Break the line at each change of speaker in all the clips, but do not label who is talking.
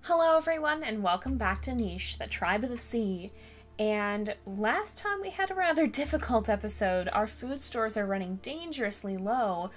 Hello everyone and welcome back to Niche, the Tribe of the Sea. And last time we had a rather difficult episode. Our food stores are running dangerously low,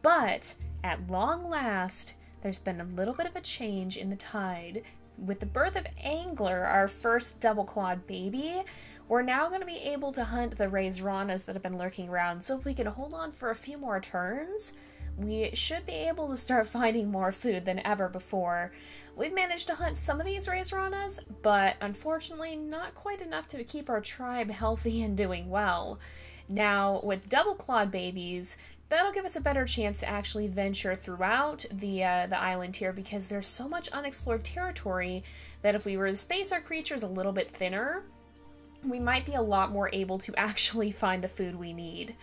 but at long last, there's been a little bit of a change in the tide. With the birth of Angler, our first double-clawed baby, we're now going to be able to hunt the raised ranas that have been lurking around. So if we can hold on for a few more turns, we should be able to start finding more food than ever before. We've managed to hunt some of these raised ranas, but unfortunately not quite enough to keep our tribe healthy and doing well. Now, with double-clawed babies, that'll give us a better chance to actually venture throughout the island here, because there's so much unexplored territory that if we were to space our creatures a little bit thinner, we might be a lot more able to actually find the food we need.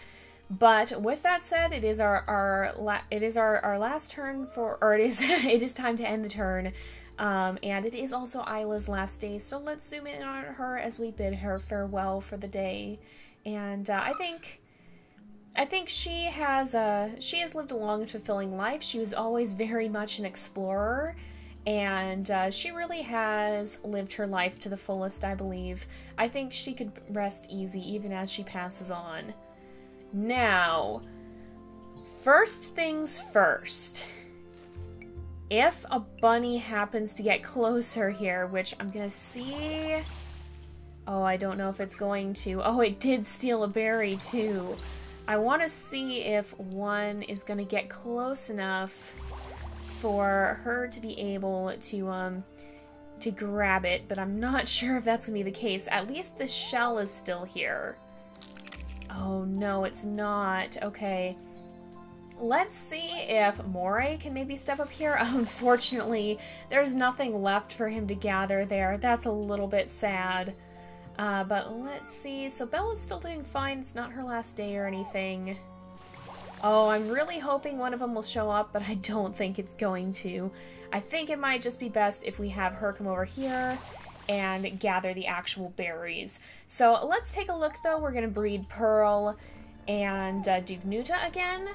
But with that said, it is our last turn for, or it is time to end the turn, and it is also Isla's last day. So let's zoom in on her as we bid her farewell for the day. And I think she has lived a long and fulfilling life. She was always very much an explorer, and she really has lived her life to the fullest, I believe. I think she could rest easy even as she passes on. Now, first things first, if a bunny happens to get closer here, which I'm gonna see... Oh, I don't know if it's going to. Oh, it did steal a berry too. I want to see if one is gonna get close enough for her to be able to grab it, but I'm not sure if that's gonna be the case. At least the shell is still here. Oh no, it's not. Okay. Let's see if Moray can maybe step up here. Oh, unfortunately, there's nothing left for him to gather there. That's a little bit sad. But let's see. So Bella's still doing fine. It's not her last day or anything. Oh, I'm really hoping one of them will show up, but I don't think it's going to. I think it might just be best if we have her come over here and gather the actual berries. So let's take a look though. We're gonna breed Pearl and Dugnuta again.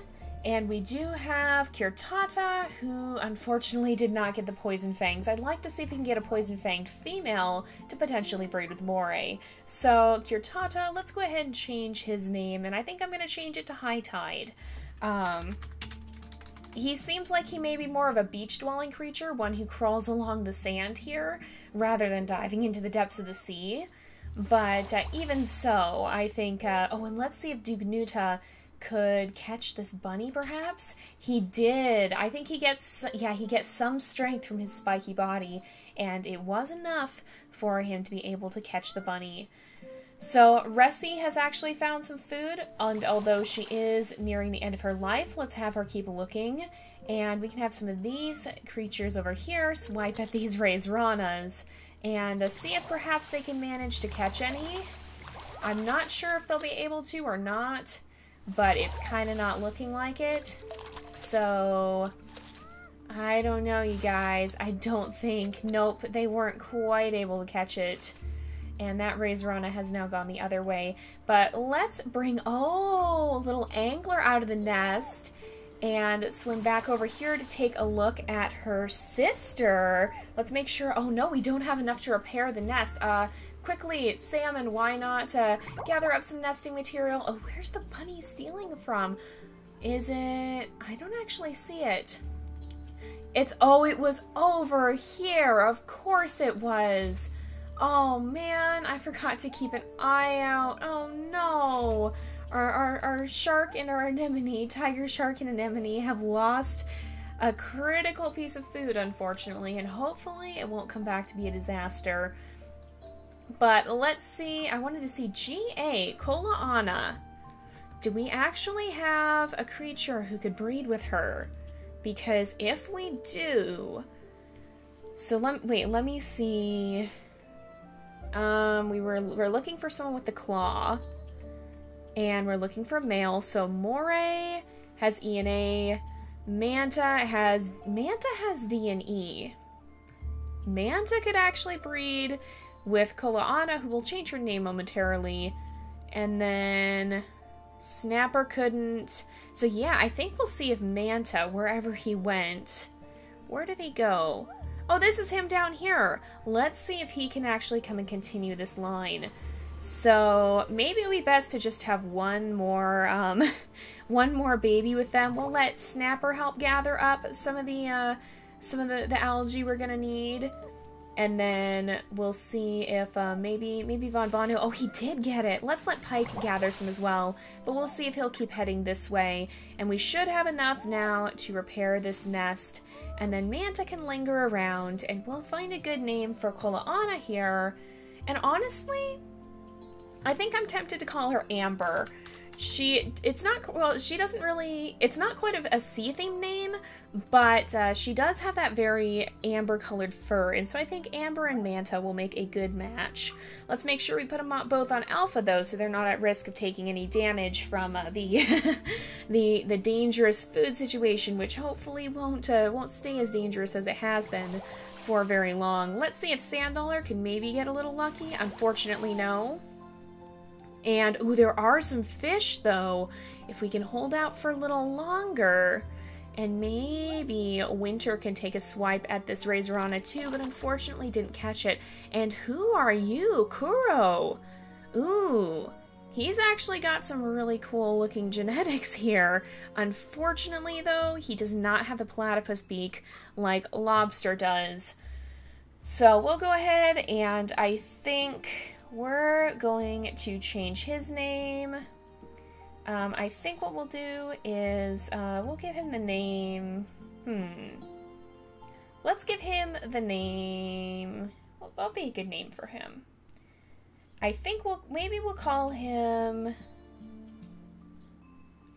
And we do have Kirtata, who unfortunately did not get the Poison Fangs. I'd like to see if we can get a Poison Fanged female to potentially breed with Moray. So Kirtata, let's go ahead and change his name, and I think I'm gonna change it to High Tide. He seems like he may be more of a beach-dwelling creature, one who crawls along the sand here, rather than diving into the depths of the sea. But even so, I think... oh, and let's see if Dugnuta could catch this bunny, perhaps? He did. I think he gets... yeah, he gets some strength from his spiky body, and it was enough for him to be able to catch the bunny. So, Ressie has actually found some food, and although she is nearing the end of her life, let's have her keep looking. And we can have some of these creatures over here swipe at these raised ranas, and see if perhaps they can manage to catch any. I'm not sure if they'll be able to or not, but it's kind of not looking like it. So, I don't know, you guys. I don't think. Nope, they weren't quite able to catch it. And that raised rana has now gone the other way. But let's bring, oh, a little Angler out of the nest and swim back over here to take a look at her sister. Let's make sure, oh no, we don't have enough to repair the nest. Quickly, Salmon, why not gather up some nesting material? Oh, where's the bunny stealing from? Is it, I don't actually see it. It's, oh, it was over here. Of course it was. Oh man, I forgot to keep an eye out. Oh no. Our shark and our anemone, tiger shark and anemone, have lost a critical piece of food, unfortunately, and hopefully it won't come back to be a disaster. But let's see, I wanted to see GA, Kolaana. Do we actually have a creature who could breed with her? Because if we do... So let me see... we're looking for someone with the claw, and we're looking for a male. So Moray has E and A, Manta has D and E. Manta could actually breed with Kolaana, who will change her name momentarily, and then Snapper couldn't. So yeah, I think we'll see if Manta, wherever he went, where did he go? Oh, this is him down here. Let's see if he can actually come and continue this line. So maybe it would be best to just have one more baby with them. We'll let Snapper help gather up some of the algae we're gonna need, and then we'll see if maybe Von Vanu. Oh, he did get it. Let's let Pike gather some as well, but we'll see if he'll keep heading this way. And we should have enough now to repair this nest, and then Manta can linger around, and we'll find a good name for Koloana here. And honestly, I think I'm tempted to call her Amber. It's not quite a sea-themed name, but she does have that very amber-colored fur, and so I think Amber and Manta will make a good match. Let's make sure we put them both on Alpha, though, so they're not at risk of taking any damage from the dangerous food situation, which hopefully won't stay as dangerous as it has been for very long. Let's see if Sanddollar can maybe get a little lucky. Unfortunately, no. And, ooh, there are some fish, though. If we can hold out for a little longer, and maybe Winter can take a swipe at this Razorana too, but unfortunately didn't catch it. And who are you? Kuro! Ooh, he's actually got some really cool looking genetics here. Unfortunately, though, he does not have the platypus beak like Lobster does. So we'll go ahead, and I think we're going to change his name. I think what we'll do is we'll give him the name. Let's give him the name. What'll be a good name for him? I think we'll call him.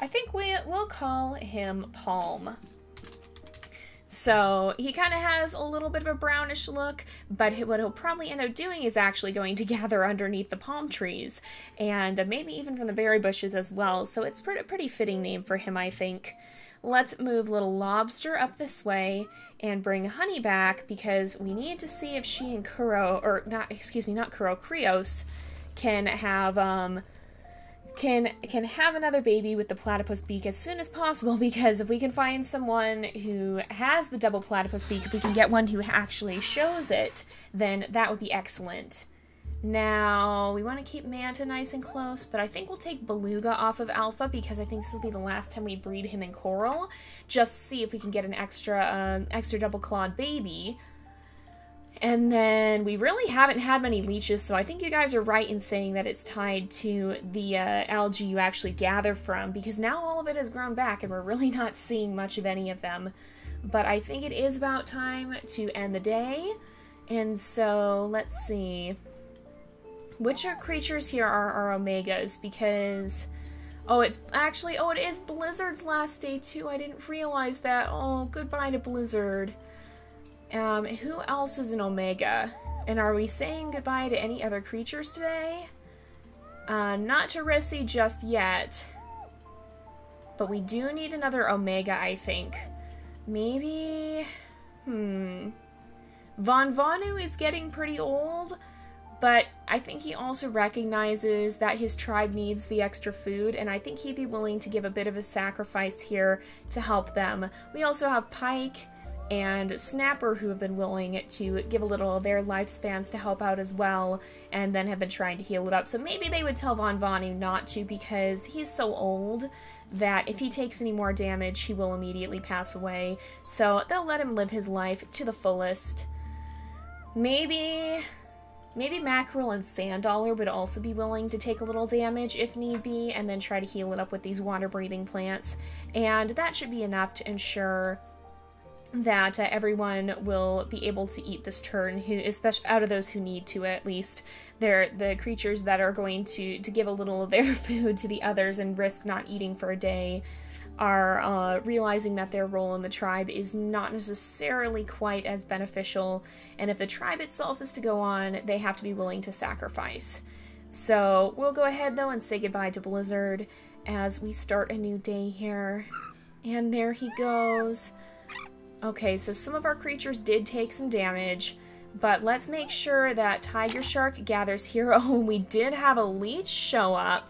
I think we'll call him Palm. So he kind of has a little bit of a brownish look, but what he'll probably end up doing is actually going to gather underneath the palm trees, and maybe even from the berry bushes as well. So it's a pretty fitting name for him, I think. Let's move little Lobster up this way and bring Honey back, because we need to see if she and Kuro, or not Kuro, Krios, can have another baby with the platypus beak as soon as possible, because if we can find someone who has the double platypus beak, if we can get one who actually shows it, then that would be excellent. Now, we want to keep Manta nice and close, but I think we'll take Beluga off of Alpha, because I think this will be the last time we breed him in Coral, just see if we can get an extra double-clawed baby. And then we really haven't had many leeches, so I think you guys are right in saying that it's tied to the algae you actually gather from, because now all of it has grown back and we're really not seeing much of any of them. But I think it is about time to end the day, and so let's see. Which creatures here are our Omegas? Because, it is Blizzard's last day too. I didn't realize that. Oh, goodbye to Blizzard. Who else is an Omega? And are we saying goodbye to any other creatures today? Not to Rissi just yet. But we do need another Omega, I think. Maybe... Von Vanu is getting pretty old, but I think he also recognizes that his tribe needs the extra food, and I think he'd be willing to give a bit of a sacrifice here to help them. We also have Pike and Snapper, who have been willing to give a little of their lifespans to help out as well, and then have been trying to heal it up. So maybe they would tell Von Vanu not to, because he's so old that if he takes any more damage, he will immediately pass away. So they'll let him live his life to the fullest. Maybe Mackerel and Sanddollar would also be willing to take a little damage if need be, and then try to heal it up with these water-breathing plants. And that should be enough to ensure that everyone will be able to eat this turn, especially out of those who need to, at least. They're the creatures that are going to give a little of their food to the others and risk not eating for a day are realizing that their role in the tribe is not necessarily quite as beneficial, and if the tribe itself is to go on, they have to be willing to sacrifice. So we'll go ahead, though, and say goodbye to Blizzard as we start a new day here. And there he goes. Okay, so some of our creatures did take some damage, but let's make sure that Tiger Shark gathers here. Oh, we did have a leech show up,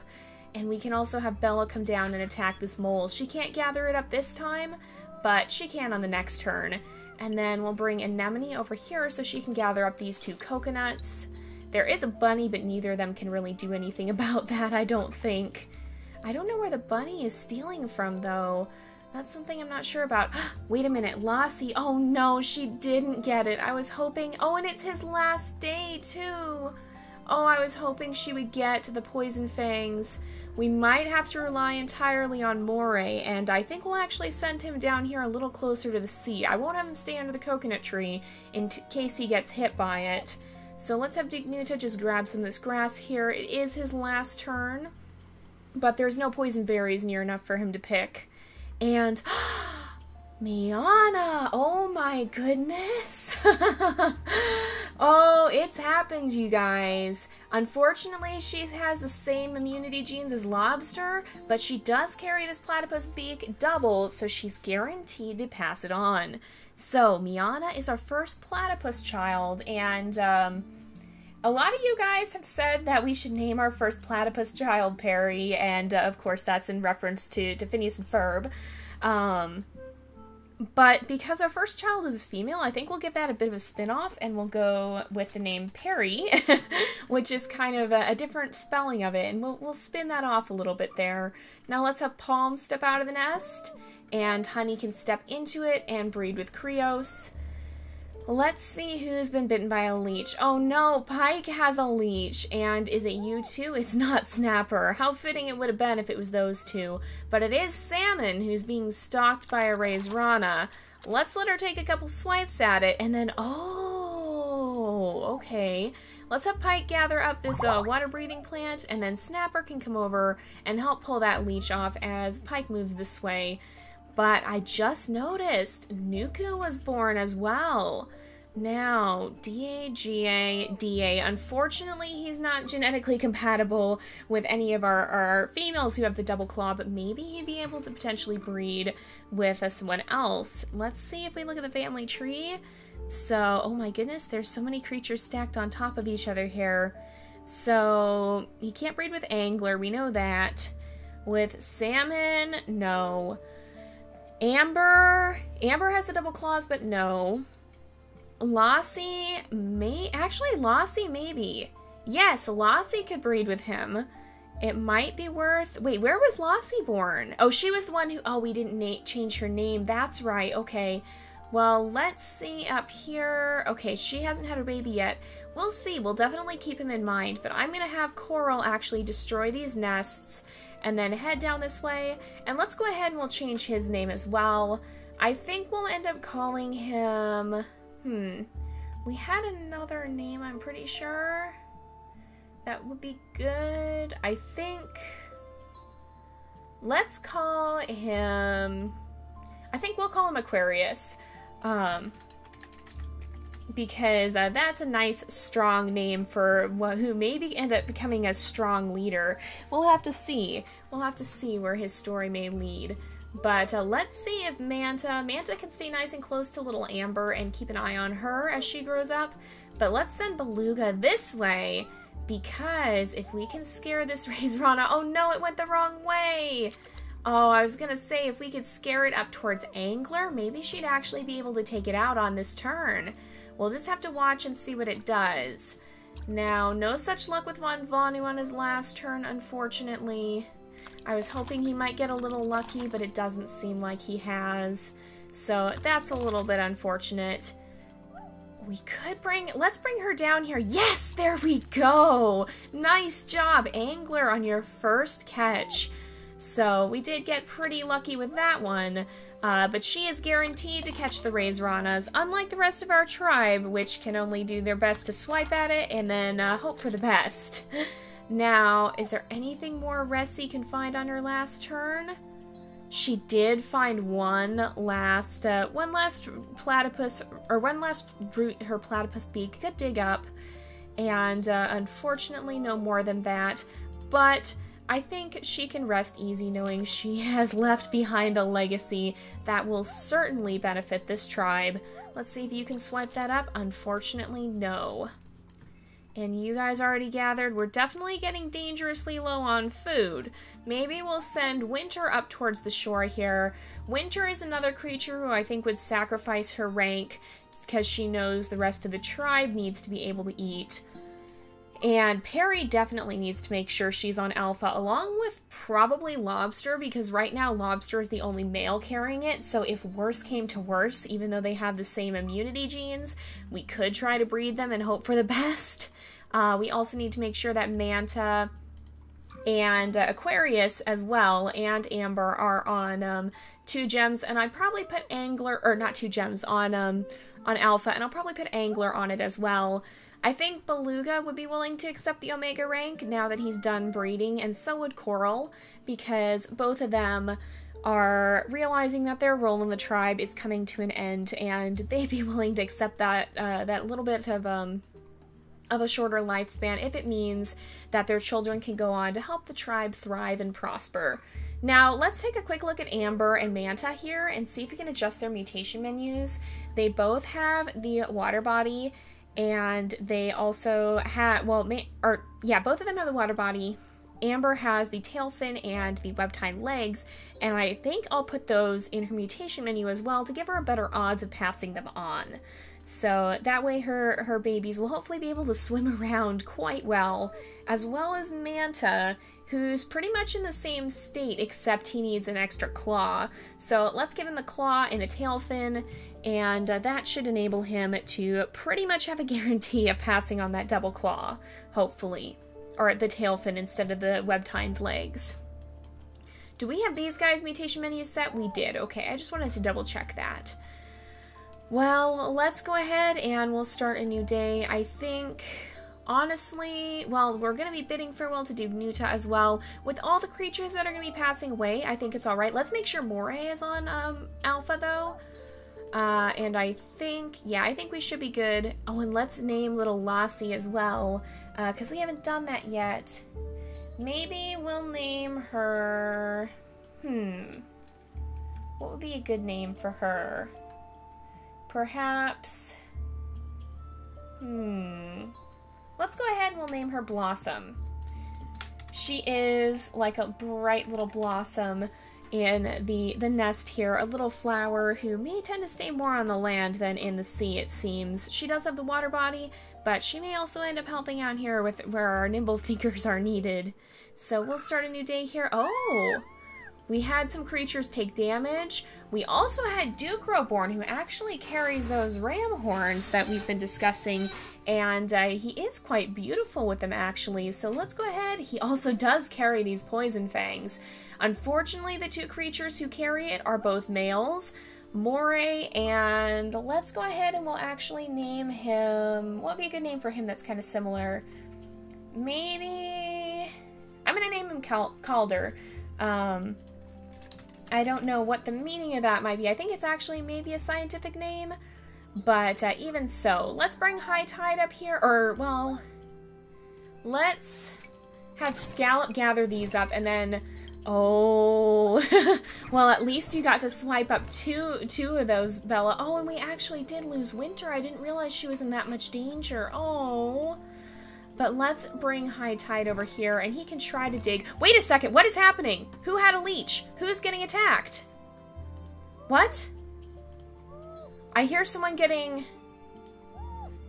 and we can also have Bella come down and attack this mole. She can't gather it up this time, but she can on the next turn. And then we'll bring Anemone over here so she can gather up these 2 coconuts. There is a bunny, but neither of them can really do anything about that, I don't think. I don't know where the bunny is stealing from, though. That's something I'm not sure about. Wait a minute, Lassie. Oh no, she didn't get it. I was hoping... Oh, and it's his last day, too. Oh, I was hoping she would get the poison fangs. We might have to rely entirely on Moray, and I think we'll actually send him down here a little closer to the sea. I won't have him stay under the coconut tree in case he gets hit by it. So let's have Dignuta just grab some of this grass here. It is his last turn, but there's no poison berries near enough for him to pick. And... Miana! Oh my goodness! Oh, it's happened, you guys. Unfortunately, she has the same immunity genes as Lobster, but she does carry this platypus beak double, so she's guaranteed to pass it on. So, Miana is our first platypus child, and a lot of you guys have said that we should name our first platypus child Perry, and of course that's in reference to Phineas and Ferb. But because our first child is a female, I think we'll give that a bit of a spin-off, and we'll go with the name Perry, which is kind of a different spelling of it, and we'll spin that off a little bit there. Now let's have Palm step out of the nest, and Honey can step into it and breed with Krios. Let's see who's been bitten by a leech. Oh no, Pike has a leech. And is it you two? It's not Snapper. How fitting it would have been if it was those two. But it is Salmon who's being stalked by a Raisrana. Let's let her take a couple swipes at it and then... Oh, okay. Let's have Pike gather up this water-breathing plant, and then Snapper can come over and help pull that leech off as Pike moves this way. But I just noticed Nuku was born as well. Now, D-A-G-A-D-A. Unfortunately, he's not genetically compatible with any of our females who have the double claw, but maybe he'd be able to potentially breed with someone else. Let's see if we look at the family tree. So, oh my goodness, there's so many creatures stacked on top of each other here. So, he can't breed with Angler, we know that. With Salmon, no. Amber has the double claws, but no. Lassie Lassie maybe. Yes, Lassie could breed with him. It might be worth... Wait, where was Lassie born? Oh, she was the one who... Oh, we didn't change her name. That's right. Okay. Well, let's see up here. Okay, she hasn't had a baby yet. We'll see. We'll definitely keep him in mind. But I'm going to have Coral actually destroy these nests and then head down this way. And let's go ahead and we'll change his name as well. I think we'll end up calling him... We had another name, I'm pretty sure. That would be good. I think... Let's call him... I think we'll call him Aquarius. Because that's a nice, strong name for who maybe end up becoming a strong leader. We'll have to see. We'll have to see where his story may lead. But let's see if Manta can stay nice and close to little Amber and keep an eye on her as she grows up. But let's send Beluga this way, because if we can scare this Raisrana... Oh no, it went the wrong way! Oh, I was gonna say, if we could scare it up towards Angler, maybe she'd actually be able to take it out on this turn. We'll just have to watch and see what it does. Now, no such luck with Von Vanu on his last turn, unfortunately. I was hoping he might get a little lucky, but it doesn't seem like he has. So that's a little bit unfortunate. We could let's bring her down here. Yes, there we go. Nice job, Angler, on your first catch. So we did get pretty lucky with that one. But she is guaranteed to catch the Raisranas, unlike the rest of our tribe, which can only do their best to swipe at it and then hope for the best. Now, is there anything more Ressie can find on her last turn? She did find one last platypus, or one last root her platypus beak could dig up, and unfortunately no more than that, but I think she can rest easy knowing she has left behind a legacy that will certainly benefit this tribe. Let's see if you can swipe that up. Unfortunately, no. And you guys already gathered, we're definitely getting dangerously low on food. Maybe we'll send Winter up towards the shore here. Winter is another creature who I think would sacrifice her rank because she knows the rest of the tribe needs to be able to eat. And Perry definitely needs to make sure she's on Alpha, along with probably Lobster, because right now Lobster is the only male carrying it, so if worse came to worse, even though they have the same immunity genes, we could try to breed them and hope for the best. We also need to make sure that Manta and Aquarius as well, and Amber are on 2 gems, and I'd probably put Angler, or not 2 gems, on Alpha, and I'll probably put Angler on it as well. I think Beluga would be willing to accept the Omega rank now that he's done breeding, and so would Coral, because both of them are realizing that their role in the tribe is coming to an end, and they'd be willing to accept that that little bit of a shorter lifespan if it means that their children can go on to help the tribe thrive and prosper. Now, let's take a quick look at Amber and Manta here and see if we can adjust their mutation menus. They both have the water body, and they also have, well, both of them have the water body. Amber has the tail fin and the web-tied legs, and I think I'll put those in her mutation menu as well to give her a better odds of passing them on. So that way her babies will hopefully be able to swim around quite well as Manta, who's pretty much in the same state, except he needs an extra claw. So let's give him the claw and a tail fin, and that should enable him to pretty much have a guarantee of passing on that double claw, hopefully. Or the tail fin instead of the web-tied legs. Do we have these guys' mutation menus set? We did. Okay, I just wanted to double check that. Well, let's go ahead and we'll start a new day. I think, honestly, well, we're going to be bidding farewell to Dugnuta as well. With all the creatures that are going to be passing away, I think it's alright. Let's make sure Moray is on Alpha, though. And I think we should be good. Oh, and let's name little Lassie as well, because we haven't done that yet. Maybe we'll name her... What would be a good name for her? Perhaps... Let's go ahead and we'll name her Blossom. She is like a bright little blossom in the nest here, a little flower who may tend to stay more on the land than in the sea, it seems. She does have the water body, but she may also end up helping out here with where our nimble fingers are needed. So we'll start a new day here. Oh! We had some creatures take damage. We also had Duke-Roborn, who actually carries those ram horns that we've been discussing, and he is quite beautiful with them, actually. So let's go ahead. He also does carry these poison fangs. Unfortunately, the 2 creatures who carry it are both males, Moray, and let's go ahead and we'll actually name him... What would be a good name for him that's kind of similar? Maybe... I'm going to name him Calder. I don't know what the meaning of that might be. I think it's actually maybe a scientific name, but even so. Let's bring High Tide up here, or, well, let's have Scallop gather these up, and then, oh, well, at least you got to swipe up two of those, Bella. Oh, and we actually did lose Winter. I didn't realize she was in that much danger. Oh. But let's bring High Tide over here, and he can try to dig. Wait a second, what is happening? Who had a leech? Who's getting attacked? What? I hear someone getting...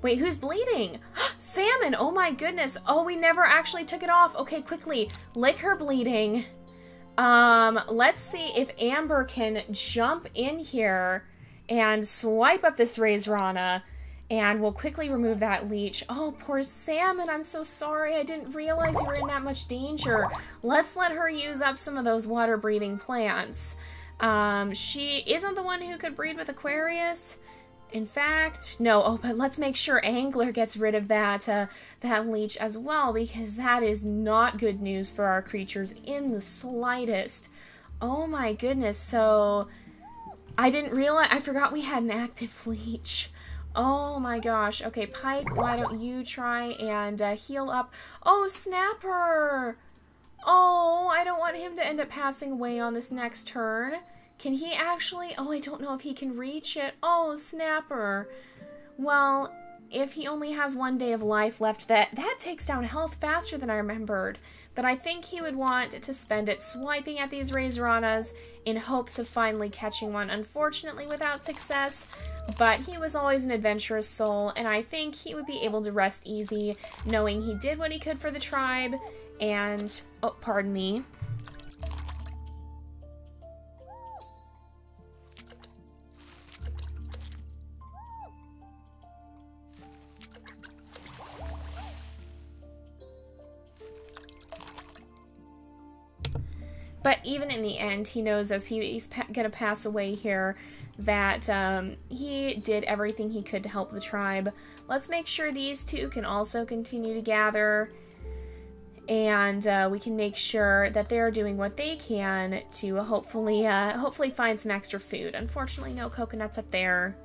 Wait, who's bleeding? Salmon, oh my goodness. Oh, we never actually took it off. Okay, quickly, lick her bleeding. Let's see if Amber can jump in here and swipe up this Razorana. And we'll quickly remove that leech. Oh, poor Salmon, I'm so sorry. I didn't realize you were in that much danger. Let's let her use up some of those water-breathing plants. She isn't the one who could breed with Aquarius. In fact, no. Oh, but let's make sure Angler gets rid of that leech as well, because that is not good news for our creatures in the slightest. Oh my goodness, so... I didn't realize... I forgot we had an active leech. Oh my gosh. Okay, Pike, why don't you try and heal up? Oh, Snapper! Oh, I don't want him to end up passing away on this next turn. Can he actually? Oh, I don't know if he can reach it. Oh, Snapper. Well, if he only has 1 day of life left, that takes down health faster than I remembered. But I think he would want to spend it swiping at these Raiseranas in hopes of finally catching one, unfortunately without success. But he was always an adventurous soul, and I think he would be able to rest easy knowing he did what he could for the tribe, and, oh, pardon me. But even in the end, he knows as he's gonna pass away here that he did everything he could to help the tribe. Let's make sure these two can also continue to gather, and we can make sure that they're doing what they can to hopefully find some extra food. Unfortunately, no coconuts up there.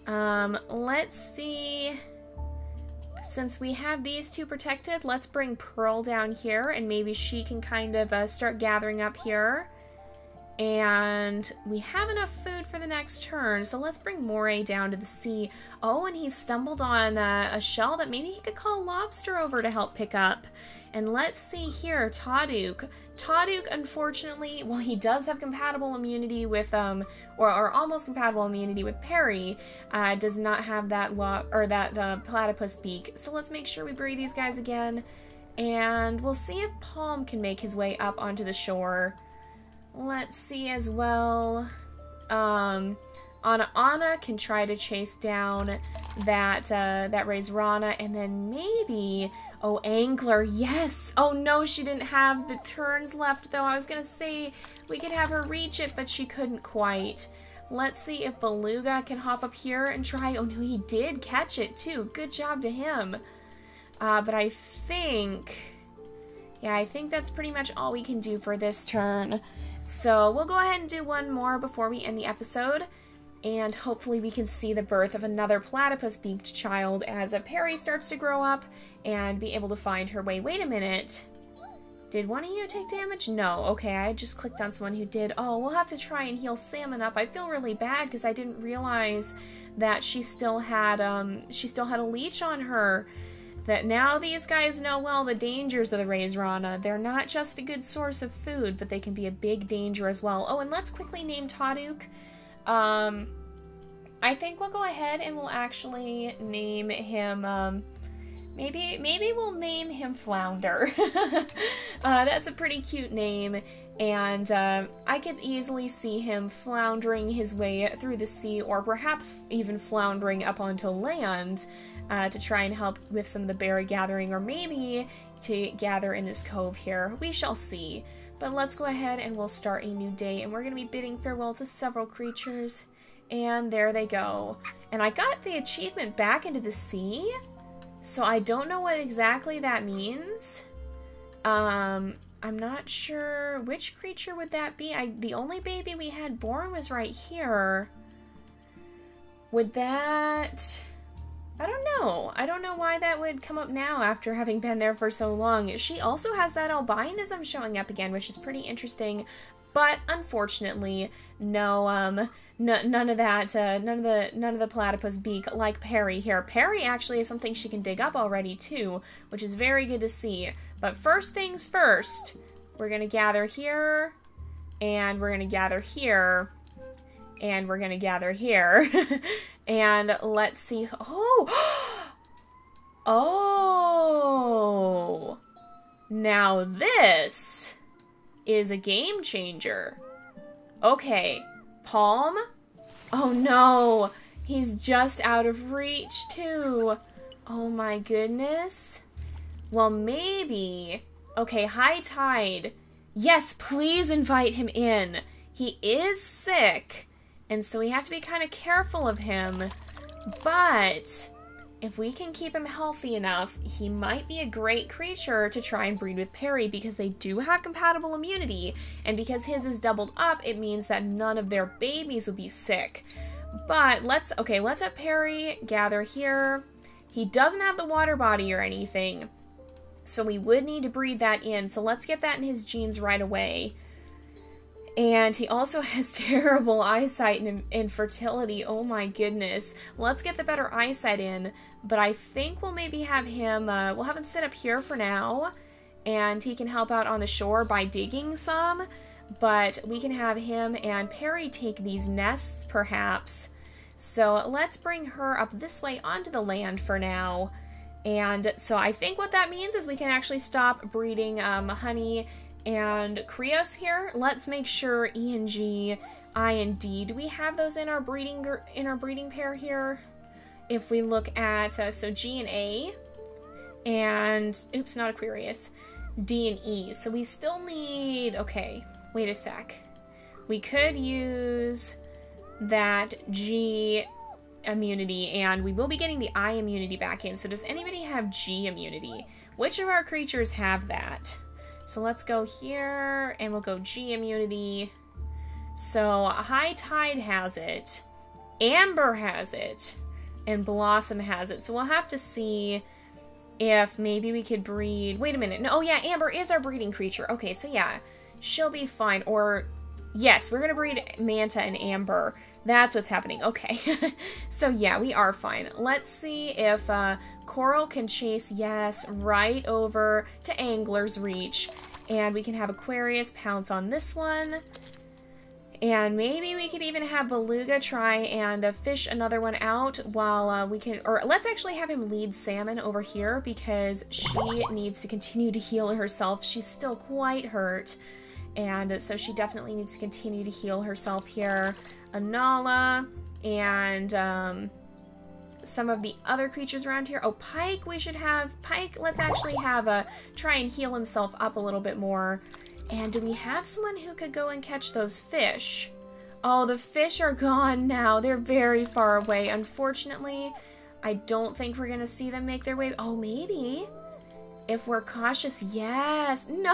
Let's see. Since we have these two protected, let's bring Pearl down here, and maybe she can kind of start gathering up here. And we have enough food for the next turn, so let's bring Moray down to the sea. Oh, and he stumbled on a shell that maybe he could call Lobster over to help pick up. And let's see here, Taduk. Taduk, unfortunately, well, he does have compatible immunity with, or almost compatible immunity with Perry, does not have that platypus beak. So let's make sure we bury these guys again, and we'll see if Palm can make his way up onto the shore. Let's see as well. Anna can try to chase down that Raisrana, and then maybe, oh, Angler, yes! Oh no, she didn't have the turns left, though. I was gonna say we could have her reach it, but she couldn't quite. Let's see if Beluga can hop up here and try. Oh no, he did catch it, too. Good job to him. But I think that's pretty much all we can do for this turn. So we'll go ahead and do one more before we end the episode, and hopefully we can see the birth of another platypus-beaked child as Perry starts to grow up and be able to find her way. Wait a minute. Did one of you take damage? No. Okay, I just clicked on someone who did. Oh, we'll have to try and heal Salmon up. I feel really bad because I didn't realize that she still had a leech on her. That now these guys know well the dangers of the Raisrana. They're not just a good source of food, but they can be a big danger as well. Oh, and let's quickly name Taduk. I think we'll go ahead and we'll actually name him, maybe we'll name him Flounder. That's a pretty cute name, and I could easily see him floundering his way through the sea, or perhaps even floundering up onto land to try and help with some of the berry gathering, or maybe to gather in this cove here. We shall see. But let's go ahead and we'll start a new day, and we're going to be bidding farewell to several creatures. And there they go. And I got the achievement back into the sea, so I don't know what exactly that means. I'm not sure which creature would that be. The only baby we had born was right here. Would that... I don't know. I don't know why that would come up now after having been there for so long. She also has that albinism showing up again, which is pretty interesting. But unfortunately, no, none of that, none of the platypus beak like Perry here. Perry actually has something she can dig up already too, which is very good to see. But first things first, we're gonna gather here, and we're gonna gather here, and we're gonna gather here. And let's see. Oh! Oh! Now this is a game changer. Okay, Palm? Oh no! He's just out of reach too. Oh my goodness. Well, maybe... Okay, High Tide. Yes, please invite him in. He is sick, and so we have to be kind of careful of him. But if we can keep him healthy enough, he might be a great creature to try and breed with Perry, because they do have compatible immunity, and because his is doubled up, it means that none of their babies will be sick. But let's have Perry gather here. He doesn't have the water body or anything, so we would need to breed that in, so let's get that in his genes right away. And he also has terrible eyesight and infertility. Oh my goodness. Let's get the better eyesight in. But I think we'll maybe have him, we'll have him sit up here for now. And he can help out on the shore by digging some. But we can have him and Perry take these nests perhaps. So let's bring her up this way onto the land for now. And so I think what that means is we can actually stop breeding honey and Krios here. Let's make sure E and G, I and D. Do we have those in our breeding pair here? If we look at so G and A, and oops, not Aquarius, D and E. So we still need. Okay, wait a sec. We could use that G immunity, and we will be getting the I immunity back in. So does anybody have G immunity? Which of our creatures have that? So let's go here, and we'll go G immunity. So High Tide has it, Amber has it, and Blossom has it. So we'll have to see if maybe we could breed... Wait a minute. No, oh yeah, Amber is our breeding creature. Okay, so yeah, she'll be fine. Or, yes, we're going to breed Manta and Amber. That's what's happening. Okay. So yeah, we are fine. Let's see if Coral can chase, yes, right over to Angler's Reach. And we can have Aquarius pounce on this one. And maybe we could even have Beluga try and fish another one out while we can... Or let's actually have him lead Salmon over here because she needs to continue to heal herself. She's still quite hurt. And so she definitely needs to continue to heal herself here. Anala and some of the other creatures around here. Oh, Pike, we should have... Pike, let's actually have try and heal himself up a little bit more. And do we have someone who could go and catch those fish? Oh, the fish are gone now. They're very far away. Unfortunately, I don't think we're going to see them make their way. Oh, maybe. If we're cautious, yes. No.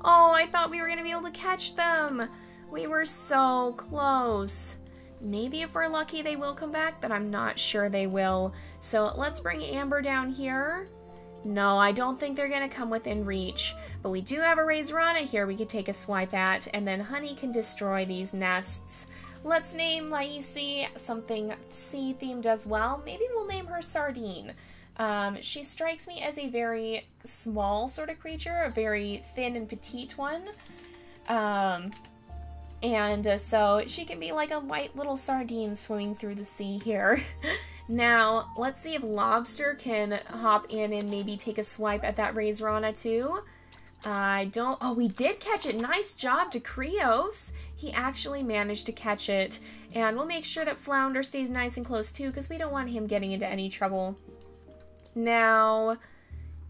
Oh, I thought we were going to be able to catch them. We were so close. Maybe if we're lucky they will come back, but I'm not sure they will. So let's bring Amber down here. No, I don't think they're going to come within reach. But we do have a Raise Rana here we could take a swipe at, and then Honey can destroy these nests. Let's name Laisi something sea-themed as well. Maybe we'll name her Sardine. She strikes me as a very small sort of creature, a very thin and petite one. So she can be like a white little sardine swimming through the sea here. Now, let's see if Lobster can hop in and maybe take a swipe at that Raise Rana too. Oh, we did catch it. Nice job to Krios. He actually managed to catch it. And we'll make sure that Flounder stays nice and close too, because we don't want him getting into any trouble. Now,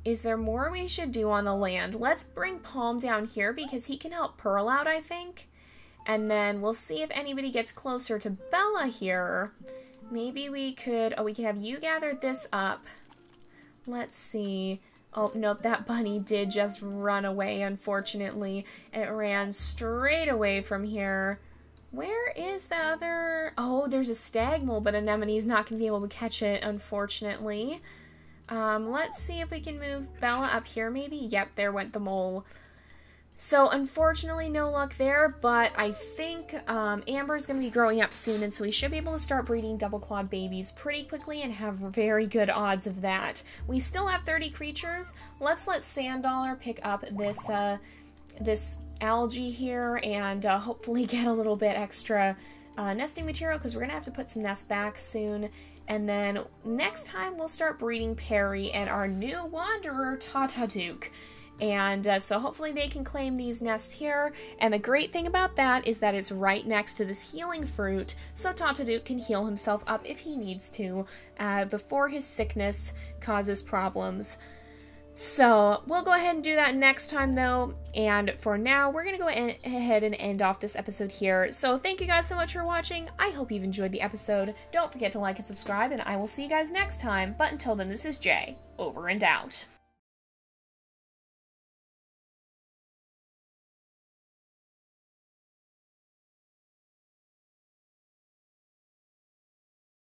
is there more we should do on the land? Let's bring Palm down here because he can help Pearl out, I think. And then we'll see if anybody gets closer to Bella here. Maybe we could... Oh, we can have you gather this up. Let's see. Oh, nope, that bunny did just run away, unfortunately. It ran straight away from here. Where is the other... Oh, there's a stag mole, but Anemone's not going to be able to catch it, unfortunately. Let's see if we can move Bella up here, maybe. Yep, there went the mole. So, unfortunately, no luck there, but I think Amber's going to be growing up soon, and so we should be able to start breeding double-clawed babies pretty quickly and have very good odds of that. We still have 30 creatures. Let's let Sanddollar pick up this, this algae here and hopefully get a little bit extra nesting material, because we're going to have to put some nests back soon. And then next time, we'll start breeding Perry and our new wanderer, Tataduke. And so hopefully they can claim these nests here. And the great thing about that is that it's right next to this healing fruit, so Tataduke can heal himself up if he needs to before his sickness causes problems. So we'll go ahead and do that next time though. And for now, we're going to go ahead and end off this episode here. So thank you guys so much for watching. I hope you've enjoyed the episode. Don't forget to like and subscribe, and I will see you guys next time. But until then, this is Jay, over and out.